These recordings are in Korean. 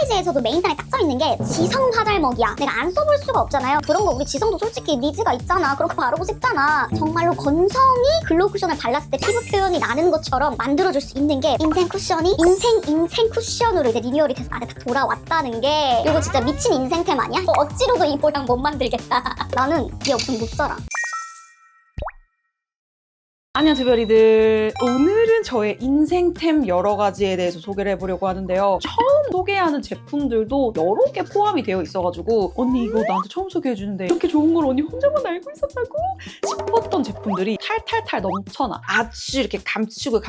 홈페이지에서도 메인단에 딱 써있는 게 지성 화잘먹이야. 내가 안 써볼 수가 없잖아요. 그런 거 우리 지성도 솔직히 니즈가 있잖아. 그런 거 바르고 싶잖아. 정말로 건성이 글로우 쿠션을 발랐을 때 피부 표현이 나는 것처럼 만들어줄 수 있는 게 인생 쿠션이 인생 쿠션으로 이제 리뉴얼이 돼서 나한테 딱 돌아왔다는 게, 이거 진짜 미친 인생템 아니야? 억지로도 이 모양 못 만들겠다. 나는 이 없으면 못 살아. 안녕하세요 별이들. 오늘은 저의 인생템 여러 가지에 대해서 소개를 해보려고 하는데요. 처음 소개하는 제품들도 여러 개 포함이 되어 있어가지고 언니 이거 나한테 처음 소개해주는데 이렇게 좋은 걸 언니 혼자만 알고 있었다고? 싶었던 제품들이 탈탈탈 넘쳐나. 아주 이렇게 감추고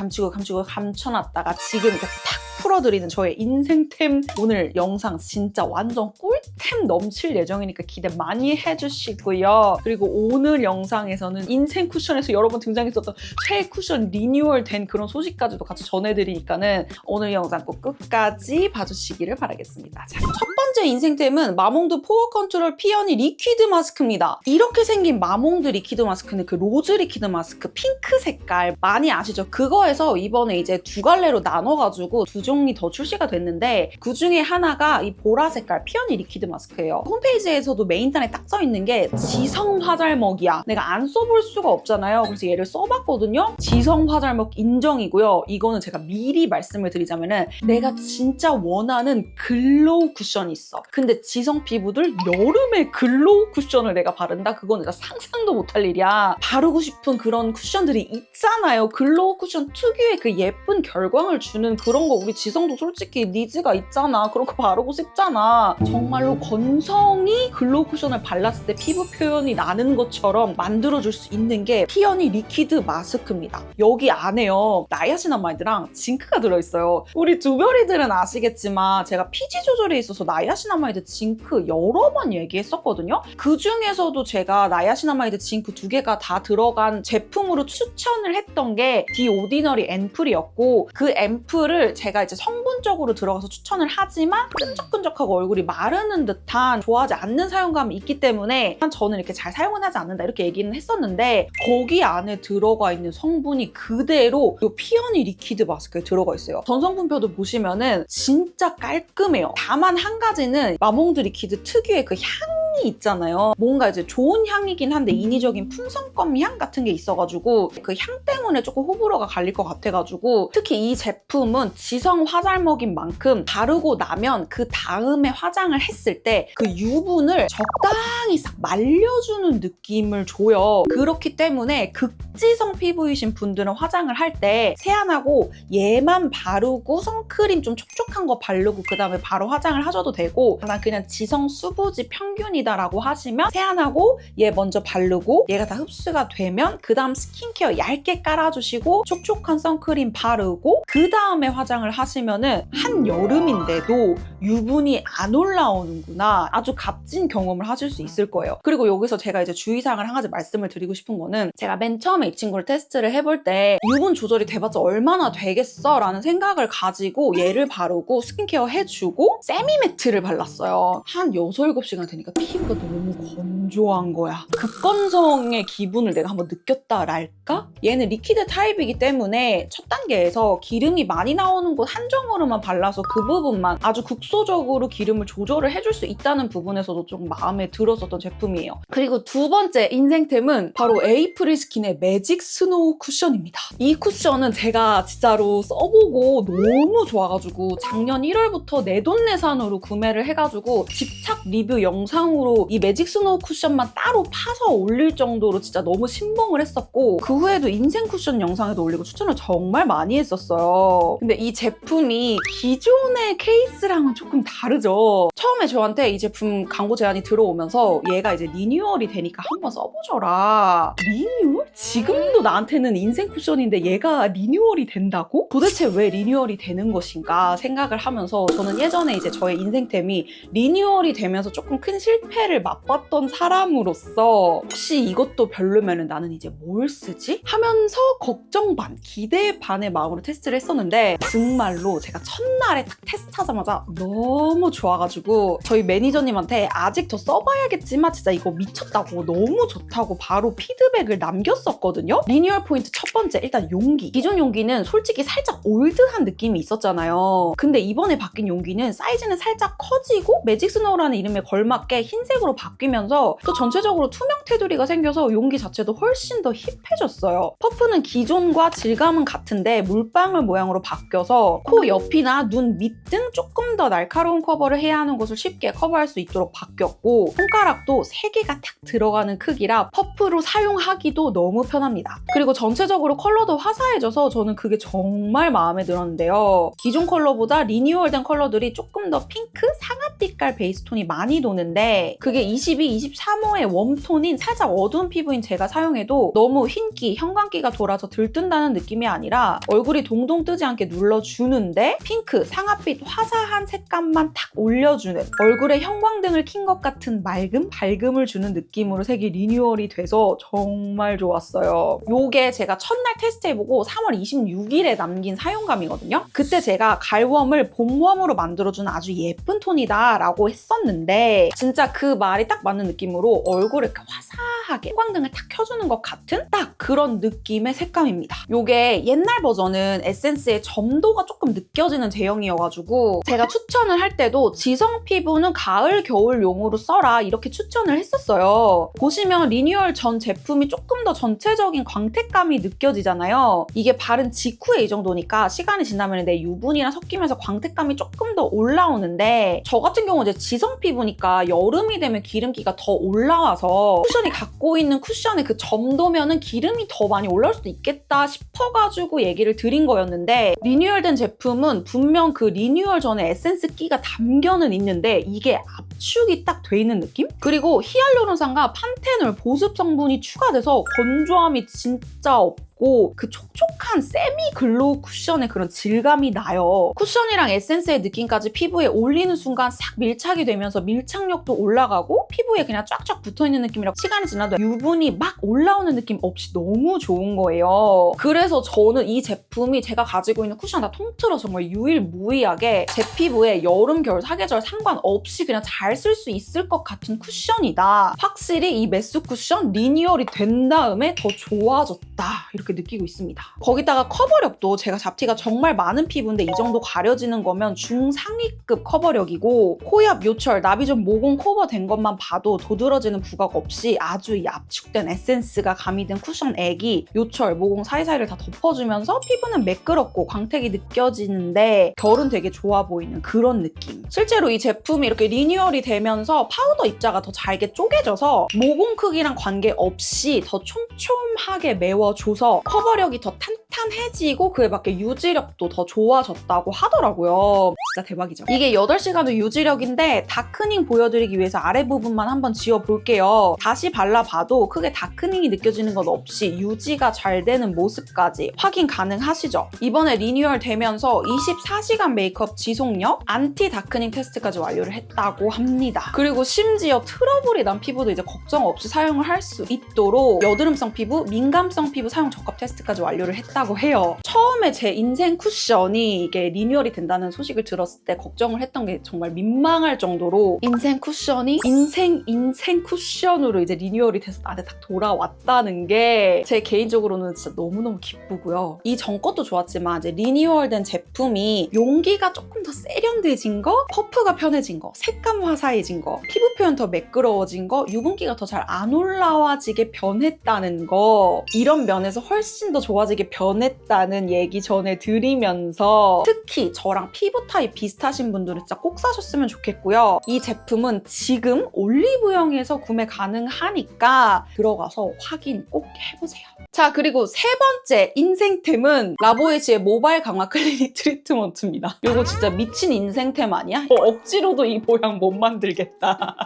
감춰놨다가 지금 이렇게 탁 풀어드리는 저의 인생템. 오늘 영상 진짜 완전 꿀템 넘칠 예정이니까 기대 많이 해주시고요. 그리고 오늘 영상에서는 인생 쿠션에서 여러 번 등장했었던 최애 쿠션 리뉴얼 된 그런 소식까지도 같이 전해드리니까는 오늘 영상 꼭 끝까지 봐주시기를 바라겠습니다. 자, 첫 번째 인생템은 마몽드 포어 컨트롤 피어니 리퀴드 마스크입니다. 이렇게 생긴 마몽드 리퀴드 마스크는 그 로즈 리퀴드 마스크 핑크 색깔 많이 아시죠? 그거에서 이번에 이제 두 갈래로 나눠가지고 두 종이 더 출시가 됐는데 그 중에 하나가 이 보라 색깔 피어니 리퀴드 마스크예요. 홈페이지에서도 메인단에 딱 써있는 게 지성 화잘먹이야. 내가 안 써볼 수가 없잖아요. 그래서 얘를 써봤거든요. 지성 화잘먹 인정이고요. 이거는 제가 미리 말씀을 드리자면은 내가 진짜 원하는 글로우 쿠션이 있어. 근데 지성 피부들 여름에 글로우 쿠션을 내가 바른다? 그건 내가 상상도 못할 일이야. 바르고 싶은 그런 쿠션들이 있잖아요. 글로우 쿠션 특유의 그 예쁜 결광을 주는 그런 거 우리 지성도 솔직히 니즈가 있잖아. 그런 거 바르고 싶잖아. 정말로 건성이 글로우 쿠션을 발랐을 때 피부 표현이 나는 것처럼 만들어줄 수 있는 게 피어니 리퀴드 마스크입니다. 여기 안에요 나이아신아마이드랑 징크가 들어있어요. 우리 두별이들은 아시겠지만 제가 피지 조절에 있어서 나이아신아마이드 징크 여러 번 얘기했었거든요. 그 중에서도 제가 나이아신아마이드 징크 두 개가 다 들어간 제품으로 추천을 했던 게 디 오디너리 앰플이었고, 그 앰플을 제가 이제 성분적으로 들어가서 추천을 하지만 끈적끈적하고 얼굴이 마르는 듯한 좋아하지 않는 사용감이 있기 때문에 저는 이렇게 잘 사용은 하지 않는다 이렇게 얘기는 했었는데, 거기 안에 들어가 있는 성분이 그대로 이 피어니 리퀴드 마스크에 들어가 있어요. 전성분표도 보시면은 진짜 깔끔해요. 다만 한 가지는 마몽드 리퀴드 특유의 그 향이 있잖아요. 뭔가 이제 좋은 향이긴 한데 인위적인 풍선껌 향 같은 게 있어가지고 그 향 때문에 조금 호불호가 갈릴 것 같아가지고, 특히 이 제품은 지성 화잘먹인 만큼 바르고 나면 그 다음에 화장을 했을 때 그 유분을 적당히 싹 말려주는 느낌을 줘요. 그렇기 때문에 극지성 피부이신 분들은 화장을 할 때 세안하고 얘만 바르고 선크림 좀 촉촉한 거 바르고 그 다음에 바로 화장을 하셔도 되고, 난 그냥 지성 수부지 평균이다 라고 하시면 세안하고 얘 먼저 바르고 얘가 다 흡수가 되면 그 다음 스킨케어 얇게 깔아주시고 촉촉한 선크림 바르고 그 다음에 화장을 하시면은 한여름인데도 유분이 안 올라오는구나, 아주 값진 경험을 하실 수 있을 거예요. 그리고 여기서 제가 이제 주의사항을 한 가지 말씀을 드리고 싶은 거는, 제가 맨 처음에 이 친구를 테스트를 해볼 때 유분 조절이 돼봤자 얼마나 되겠어 라는 생각을 가지고 얘를 바르고 스킨케어 해주고 세미매트를 발랐어요. 한 6, 7시간 되니까 피부가 너무 건조한 거야. 극건성의 기분을 내가 한번 느꼈다랄까? 얘는 리퀴드 타입이기 때문에 첫 단계에서 기름이 많이 나오는 곳 한정으로만 발라서 그 부분만 아주 국소적으로 기름을 조절을 해줄 수 있다는 부분에서도 좀 마음에 들었었던 제품이에요. 그리고 두 번째 인생템은 바로 에이프릴스킨의 매직 스노우 쿠션입니다. 이 쿠션은 제가 진짜로 써보고 너무 좋아가지고 작년 1월부터 내돈내산으로 구매를 해가지고 집착 리뷰 영상으로 이 매직 스노우 쿠션만 따로 파서 올릴 정도로 진짜 너무 신봉을 했었고, 그 후에도 인생 쿠션 영상에도 올리고 추천을 정말 많이 했었어요. 근데 이 제품이 기존의 케이스랑은 조금 다르죠. 처음에 저한테 이 제품 광고 제안이 들어오면서 얘가 이제 리뉴얼이 되니까 한번 써보셔라. 리뉴얼? 지금도 나한테는 인생 쿠션인데 얘가 리뉴얼이 된다고? 도대체 왜 리뉴얼이 되는 것인가 생각을 하면서, 저는 예전에 이제 저의 인생템이 리뉴얼이 되면서 조금 큰 실패를 맛봤던 사람으로서 혹시 이것도 별로면은 나는 이제 뭘 쓰지? 하면서 걱정 반, 기대 반의 마음으로 테스트를 했었는데, 정말로 제가 첫날에 딱 테스트하자마자 너무 좋아가지고 있어가지고 저희 매니저님한테 아직 더 써봐야겠지만 진짜 이거 미쳤다고 너무 좋다고 바로 피드백을 남겼었거든요. 리뉴얼 포인트 첫 번째, 일단 용기. 기존 용기는 솔직히 살짝 올드한 느낌이 있었잖아요. 근데 이번에 바뀐 용기는 사이즈는 살짝 커지고 매직 스노우라는 이름에 걸맞게 흰색으로 바뀌면서 또 전체적으로 투명 테두리가 생겨서 용기 자체도 훨씬 더 힙해졌어요. 퍼프는 기존과 질감은 같은데 물방울 모양으로 바뀌어서 코 옆이나 눈 밑 등 조금 더 날카로운 커버를 해야 하는 곳을 쉽게 커버할 수 있도록 바뀌었고 손가락도 3개가 탁 들어가는 크기라 퍼프로 사용하기도 너무 편합니다. 그리고 전체적으로 컬러도 화사해져서 저는 그게 정말 마음에 들었는데요. 기존 컬러보다 리뉴얼된 컬러들이 조금 더 핑크, 상아빛깔 베이스 톤이 많이 도는데 그게 22, 23호의 웜톤인 살짝 어두운 피부인 제가 사용해도 너무 흰기, 형광기가 돌아서 들뜬다는 느낌이 아니라 얼굴이 동동 뜨지 않게 눌러주는데 핑크, 상아빛 화사한 색감만 탁 올려주는 얼굴에 형광등을 킨 것 같은 맑음, 밝음을 주는 느낌으로 색이 리뉴얼이 돼서 정말 좋았어요. 요게 제가 첫날 테스트해보고 3월 26일에 남긴 사용감이거든요. 그때 제가 가을웜을 봄웜으로 만들어주는 아주 예쁜 톤이다 라고 했었는데 진짜 그 말이 딱 맞는 느낌으로 얼굴에 이렇게 화사하게 형광등을 탁 켜주는 것 같은 딱 그런 느낌의 색감입니다. 요게 옛날 버전은 에센스의 점도가 조금 느껴지는 제형이어가지고 제가 추천을 할 때도 지성 피부는 가을, 겨울용으로 써라 이렇게 추천을 했었어요. 보시면 리뉴얼 전 제품이 조금 더 전체적인 광택감이 느껴지잖아요. 이게 바른 직후에 이 정도니까 시간이 지나면 내 유분이랑 섞이면서 광택감이 조금 더 올라오는데 저 같은 경우는 이제 지성 피부니까 여름이 되면 기름기가 더 올라와서 쿠션이 갖고 있는 쿠션의 그 점도면은 기름이 더 많이 올라올 수도 있겠다 싶어가지고 얘기를 드린 거였는데 리뉴얼된 제품은 분명 그 리뉴얼 전에 에센스 끼가 담겨는 있는데 이게 압축이 딱 돼 있는 느낌? 그리고 히알루론산과 판테놀 보습 성분이 추가돼서 건조함이 진짜 없고 그 촉촉한 세미 글로우 쿠션의 그런 질감이 나요. 쿠션이랑 에센스의 느낌까지 피부에 올리는 순간 싹 밀착이 되면서 밀착력도 올라가고 피부에 그냥 쫙쫙 붙어있는 느낌이라 시간이 지나도 유분이 막 올라오는 느낌 없이 너무 좋은 거예요. 그래서 저는 이 제품이 제가 가지고 있는 쿠션 다 통틀어 정말 유일무이하게 제 피부에 여름, 겨울, 사계절 상관없이 그냥 잘 쓸 수 있을 것 같은 쿠션이다. 확실히 이 메스 쿠션 리뉴얼이 된 다음에 더 좋아졌다. 이렇게 느끼고 있습니다. 거기다가 커버력도 제가 잡티가 정말 많은 피부인데 이 정도 가려지는 거면 중상위급 커버력이고 코옆, 요철, 나비존, 모공 커버된 것만 봐도 도드라지는 부각 없이 아주 이 압축된 에센스가 가미된 쿠션액이 요철, 모공 사이사이를 다 덮어주면서 피부는 매끄럽고 광택이 느껴지는데 결은 되게 좋아 보이는 그런 느낌. 실제로 이 제품이 이렇게 리뉴얼이 되면서 파우더 입자가 더 잘게 쪼개져서 모공 크기랑 관계없이 더 촘촘하게 메워줘서 커버력이 더 탄탄해지고 그에 맞게 유지력도 더 좋아졌다고 하더라고요. 진짜 대박이죠. 이게 8시간의 유지력인데 다크닝 보여드리기 위해서 아래 부분만 한번 지워볼게요. 다시 발라봐도 크게 다크닝이 느껴지는 것 없이 유지가 잘 되는 모습까지 확인 가능하시죠? 이번에 리뉴얼 되면서 24시간 메이크업 지속력, 안티 다크닝 테스트까지 완료를 했다고 합니다. 그리고 심지어 트러블이 난 피부도 이제 걱정 없이 사용을 할 수 있도록 여드름성 피부, 민감성 피부 사용 적합 테스트까지 완료를 했다고 해요. 처음에 제 인생 쿠션이 이게 리뉴얼이 된다는 소식을 들었을 때 걱정을 했던 게 정말 민망할 정도로 인생 쿠션이 인생 쿠션으로 이제 리뉴얼이 돼서 나한테 딱 돌아왔다는 게 제 개인적으로는 진짜 너무너무 기쁘고요. 이 전 것도 좋았지만 이제 리뉴얼된 제품이 용기가 조금 더 세련돼진 거, 퍼프가 편해진 거, 색감 화사해진 거, 피부 표현 더 매끄러워진 거, 유분기가 더 잘 안 올라와지게 변했다는 거 이런 면에서 훨씬 더 좋아지게 변했다는 얘기 전해드리면서 특히 저랑 피부 타입 비슷하신 분들은 진짜 꼭 사셨으면 좋겠고요. 이 제품은 지금 올리브영에서 구매 가능하니까 들어가서 확인 꼭 해보세요. 자, 그리고 세 번째 인생템은 라보에지의 모발 강화 클리닉 트리트먼트입니다. 이거 진짜 미친 인생템 아니야? 억지로도 이 모양 못 만들겠다.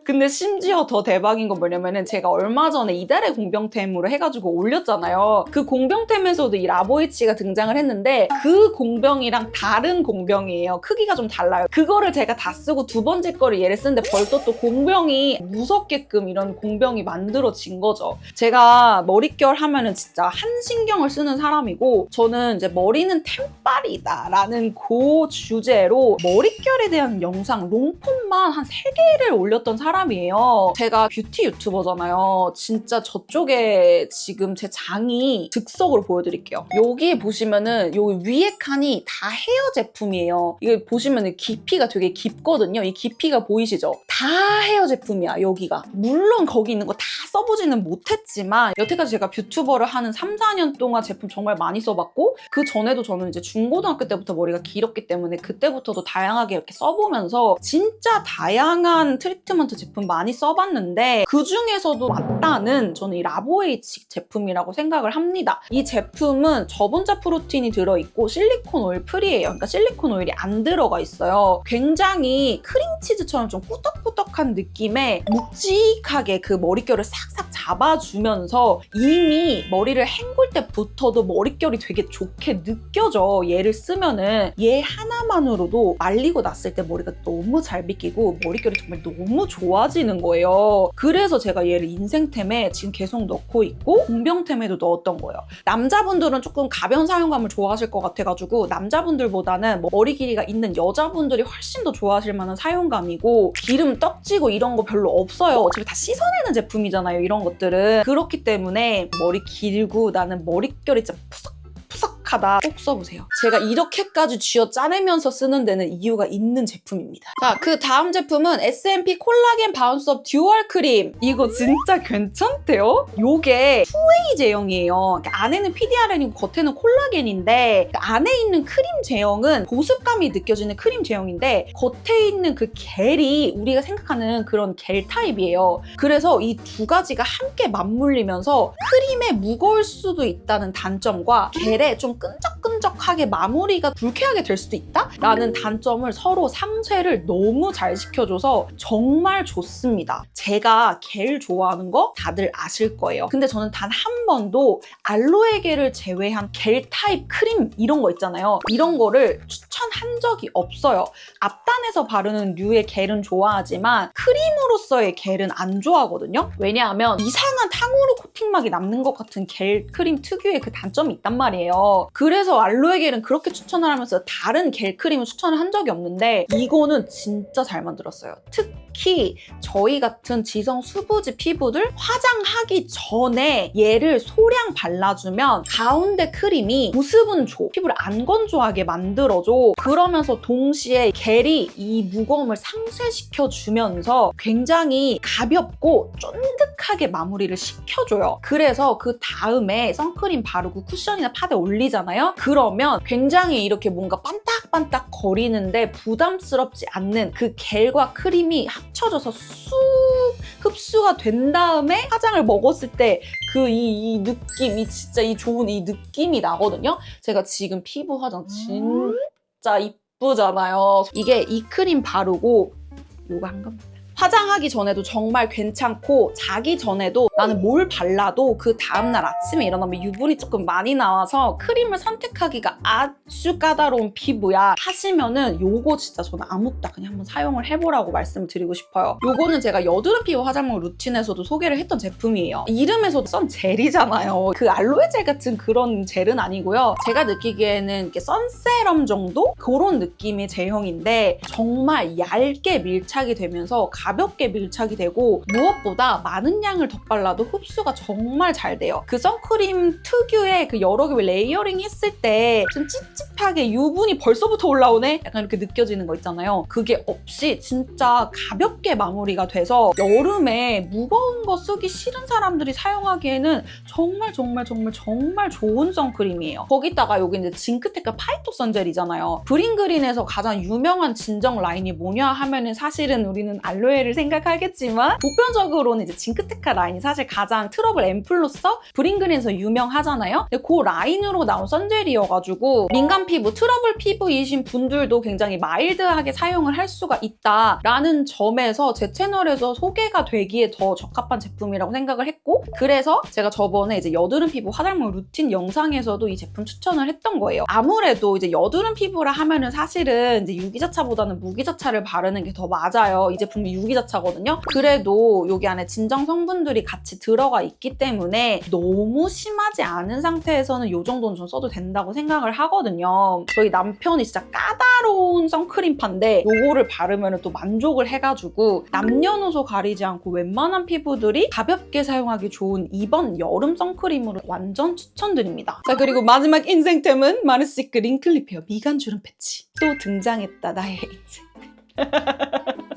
근데 심지어 더 대박인 건 뭐냐면은 제가 얼마 전에 이달의 공병템으로 해가지고 올렸잖아요. 그 공병템에서도 이 라보이치가 등장을 했는데 그 공병이랑 다른 공병이에요. 크기가 좀 달라요. 그거를 제가 다 쓰고 두 번째 거를 얘를 쓰는데 벌써 또 공병이 무섭게끔 이런 공병이 만들어진 거죠. 제가 머릿결 하면은 진짜 한신경을 쓰는 사람이고 저는 이제 머리는 템빨이다 라는 그 주제로 머릿결에 대한 영상 롱폼만 한 3개를 올렸던 사람이에요. 제가 뷰티 유튜버잖아요. 진짜 저쪽에 지금 제 장이 즉석으로 보여드릴게요. 여기 보시면은 요 위에 칸이 다 헤어 제품이에요. 이게 보시면은 깊이가 되게 깊거든요. 이 깊이가 보이시죠? 다 헤어 제품이야, 여기가. 물론 거기 있는 거 다 써보지는 못했지만 여태까지 제가 뷰튜버를 하는 3, 4년 동안 제품 정말 많이 써봤고 그 전에도 저는 이제 중고등학교 때부터 머리가 길었기 때문에 그때부터도 다양하게 이렇게 써보면서 진짜 다양한 트리트먼트 제품 많이 써봤는데 그 중에서도 맞다는 저는 이 라보에이치 제품이라고 생각을 합니다. 이 제품은 저분자 프로틴이 들어있고 실리콘 오일 프리예요. 그러니까 실리콘 오일이 안 들어가 있어요. 굉장히 크림치즈처럼 좀 꾸덕꾸덕한 느낌의 묵직하게 그 머릿결을 싹싹 잡아주면서 이미 머리를 헹굴 때부터도 머릿결이 되게 좋게 느껴져. 얘를 쓰면은 얘 하나만으로도 말리고 났을 때 머리가 너무 잘 빗기고 머릿결이 정말 너무 좋아지는 거예요. 그래서 제가 얘를 인생템에 지금 계속 넣고 있고 공병템에도 넣었던 거예요. 남자분들은 조금 가벼운 사용감을 좋아하실 것 같아가지고 남자분들보다는 머리 길이가 있는 여자분들이 훨씬 더 좋아하실 만한 사용감이고 기름 떡지고 이런 거 별로 없어요. 어차피 다 씻어내는 제품이잖아요, 이런 것들은. 그렇기 때문에 머리 길고 나는 머릿결이 진짜 푸석푸석하다. 꼭 써보세요. 제가 이렇게까지 쥐어 짜내면서 쓰는 데는 이유가 있는 제품입니다. 자, 그 다음 제품은 S&P 콜라겐 바운스업 듀얼 크림. 이거 진짜 괜찮대요? 요게 2웨이 제형이에요. 그러니까 안에는 PDRN이고 겉에는 콜라겐인데 안에 있는 크림 제형은 보습감이 느껴지는 크림 제형인데 겉에 있는 그 겔이 우리가 생각하는 그런 겔 타입이에요. 그래서 이 두 가지가 함께 맞물리면서 크림에 무거울 수도 있다는 단점과 겔에 좀 끈적끈적하게 마무리가 불쾌하게 될 수도 있다? 라는 단점을 서로 상쇄를 너무 잘 시켜줘서 정말 좋습니다. 제가 겔 좋아하는 거 다들 아실 거예요. 근데 저는 단 한 번도 알로에 겔을 제외한 겔 타입 크림 이런 거 있잖아요. 이런 거를 추천한 적이 없어요. 앞단에서 바르는 류의 겔은 좋아하지만 크림으로서의 겔은 안 좋아하거든요. 왜냐하면 이상한 탕후루 코팅막이 남는 것 같은 겔 크림 특유의 그 단점이 있단 말이에요. 그래서 알로에 겔은 그렇게 추천을 하면서 다른 겔 크림을 추천을 한 적이 없는데 이거는 진짜 잘 만들었어요. 특히 저희 같은 지성 수부지 피부들 화장하기 전에 얘를 소량 발라주면 가운데 크림이 보습은 줘. 피부를 안 건조하게 만들어줘. 그러면서 동시에 겔이 이 무거움을 상쇄시켜주면서 굉장히 가볍고 쫀득하게 마무리를 시켜줘요. 그래서 그 다음에 선크림 바르고 쿠션이나 파데 올리잖아요? 그러면 굉장히 이렇게 뭔가 반딱반딱 거리는데 부담스럽지 않는 그 겔과 크림이 합쳐져서 쑥 흡수가 된 다음에 화장을 먹었을 때 그 이 느낌, 이 진짜 이 좋은 이 느낌이 나거든요? 제가 지금 피부 화장 진짜 이쁘잖아요. 이게 이 크림 바르고 요거 한 겁니다. 화장하기 전에도 정말 괜찮고 자기 전에도 나는 뭘 발라도 그 다음날 아침에 일어나면 유분이 조금 많이 나와서 크림을 선택하기가 아주 까다로운 피부야 하시면은 요거 진짜 저는 아무따 그냥 한번 사용을 해보라고 말씀을 드리고 싶어요. 요거는 제가 여드름 피부 화장용 루틴에서도 소개를 했던 제품이에요. 이름에서도 선 젤이잖아요. 그 알로에 젤 같은 그런 젤은 아니고요. 제가 느끼기에는 이렇게 선세럼 정도? 그런 느낌의 제형인데 정말 얇게 밀착이 되면서 가볍게 밀착이 되고 무엇보다 많은 양을 덧발라도 흡수가 정말 잘 돼요. 그 선크림 특유의 그 여러 개 레이어링 했을 때 좀 찝찝하게 유분이 벌써부터 올라오네? 약간 이렇게 느껴지는 거 있잖아요. 그게 없이 진짜 가볍게 마무리가 돼서 여름에 무거운 거 쓰기 싫은 사람들이 사용하기에는 정말 좋은 선크림이에요. 거기다가 여기 이제 징크테크 파이토 선젤이잖아요. 브링그린에서 가장 유명한 진정 라인이 뭐냐 하면은 사실은 우리는 알로에 오해를 생각하겠지만 보편적으로는 이제 징크테카 라인이 사실 가장 트러블 앰플로서 브링그린에서 유명하잖아요. 근데 그 라인으로 나온 선젤이어가지고 민감 피부, 트러블 피부이신 분들도 굉장히 마일드하게 사용을 할 수가 있다라는 점에서 제 채널에서 소개가 되기에 더 적합한 제품이라고 생각을 했고, 그래서 제가 저번에 이제 여드름 피부 화잘먹 루틴 영상에서도 이 제품 추천을 했던 거예요. 아무래도 이제 여드름 피부라 하면은 사실은 이제 유기자차보다는 무기자차를 바르는 게 더 맞아요. 이 제품이 유기자차거든요. 그래도 여기 안에 진정 성분들이 같이 들어가 있기 때문에 너무 심하지 않은 상태에서는 이 정도는 좀 써도 된다고 생각을 하거든요. 저희 남편이 진짜 까다로운 선크림파인데 요거를 바르면 또 만족을 해가지고 남녀노소 가리지 않고 웬만한 피부들이 가볍게 사용하기 좋은 이번 여름 선크림으로 완전 추천드립니다. 자, 그리고 마지막 인생템은 마르시크 링클 리페어 미간 주름 패치. 또 등장했다, 나의 인생.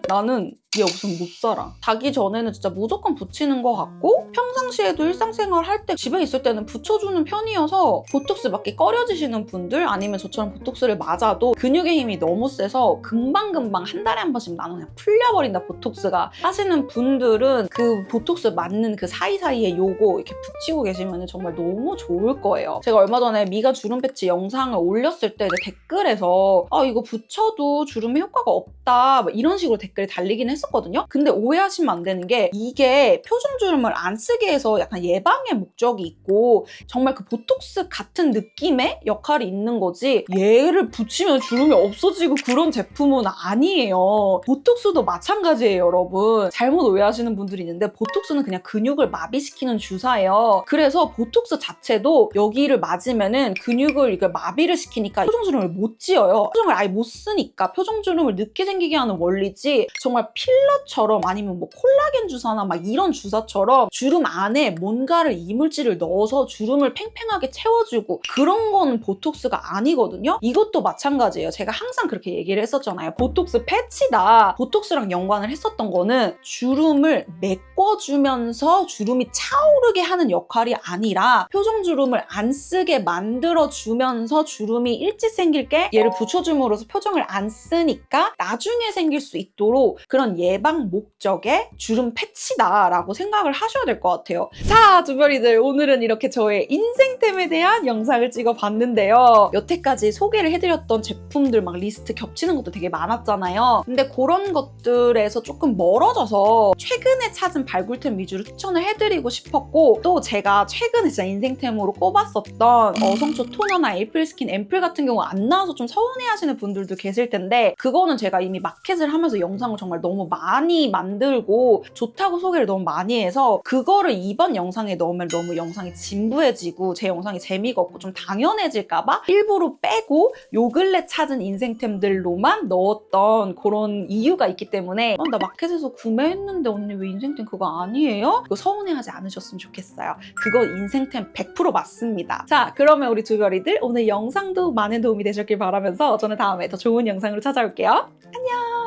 나는 얘 없으면 못 살아. 자기 전에는 진짜 무조건 붙이는 것 같고 평상시에도 일상생활 할 때 집에 있을 때는 붙여주는 편이어서 보톡스 맞기 꺼려지시는 분들 아니면 저처럼 보톡스를 맞아도 근육의 힘이 너무 세서 금방금방 한 달에 한 번씩 나는 그냥 풀려버린다 보톡스가 하시는 분들은 그 보톡스 맞는 그 사이사이에 요거 이렇게 붙이고 계시면 정말 너무 좋을 거예요. 제가 얼마 전에 미간 주름 패치 영상을 올렸을 때 이제 댓글에서 이거 붙여도 주름에 효과가 없다 이런 식으로 댓글이 달리긴 했었거든요. 근데 오해하시면 안 되는 게 이게 표정주름을 안 쓰게 해서 약간 예방의 목적이 있고 정말 그 보톡스 같은 느낌의 역할이 있는 거지 얘를 붙이면 주름이 없어지고 그런 제품은 아니에요. 보톡스도 마찬가지예요, 여러분. 잘못 오해하시는 분들이 있는데 보톡스는 그냥 근육을 마비시키는 주사예요. 그래서 보톡스 자체도 여기를 맞으면은 근육을 이렇게 마비를 시키니까 표정주름을 못 지어요. 표정을 아예 못 쓰니까 표정주름을 늦게 생기게 하는 원리지 정말 필러처럼 아니면 뭐 콜라겐 주사나 막 이런 주사처럼 주름 안에 뭔가를 이물질을 넣어서 주름을 팽팽하게 채워주고 그런 건 보톡스가 아니거든요. 이것도 마찬가지예요. 제가 항상 그렇게 얘기를 했었잖아요. 보톡스 패치다. 보톡스랑 연관을 했었던 거는 주름을 메꿔주면서 주름이 차오르게 하는 역할이 아니라 표정주름을 안 쓰게 만들어주면서 주름이 일찍 생길 게 얘를 붙여줌으로써 표정을 안 쓰니까 나중에 생길 수 있도록 그런 예방 목적의 주름 패치다라고 생각을 하셔야 될 것 같아요. 자, 두별이들 오늘은 이렇게 저의 인생템에 대한 영상을 찍어봤는데요. 여태까지 소개를 해드렸던 제품들 막 리스트 겹치는 것도 되게 많았잖아요. 근데 그런 것들에서 조금 멀어져서 최근에 찾은 발굴템 위주로 추천을 해드리고 싶었고 또 제가 최근에 진짜 인생템으로 꼽았었던 어성초 토너나 에이프릴 스킨 앰플 같은 경우 안 나와서 좀 서운해하시는 분들도 계실 텐데 그거는 제가 이미 마켓을 하면서 영상을 정말 너무 많이 만들고 좋다고 소개를 너무 많이 해서 그거를 이번 영상에 넣으면 너무 영상이 진부해지고 제 영상이 재미가 없고 좀 당연해질까봐 일부러 빼고 요 근래 찾은 인생템들로만 넣었던 그런 이유가 있기 때문에 나 마켓에서 구매했는데 언니 왜 인생템 그거 아니에요? 이거 서운해하지 않으셨으면 좋겠어요. 그거 인생템 100% 맞습니다. 자, 그러면 우리 두별이들 오늘 영상도 많은 도움이 되셨길 바라면서 저는 다음에 더 좋은 영상으로 찾아올게요. 안녕!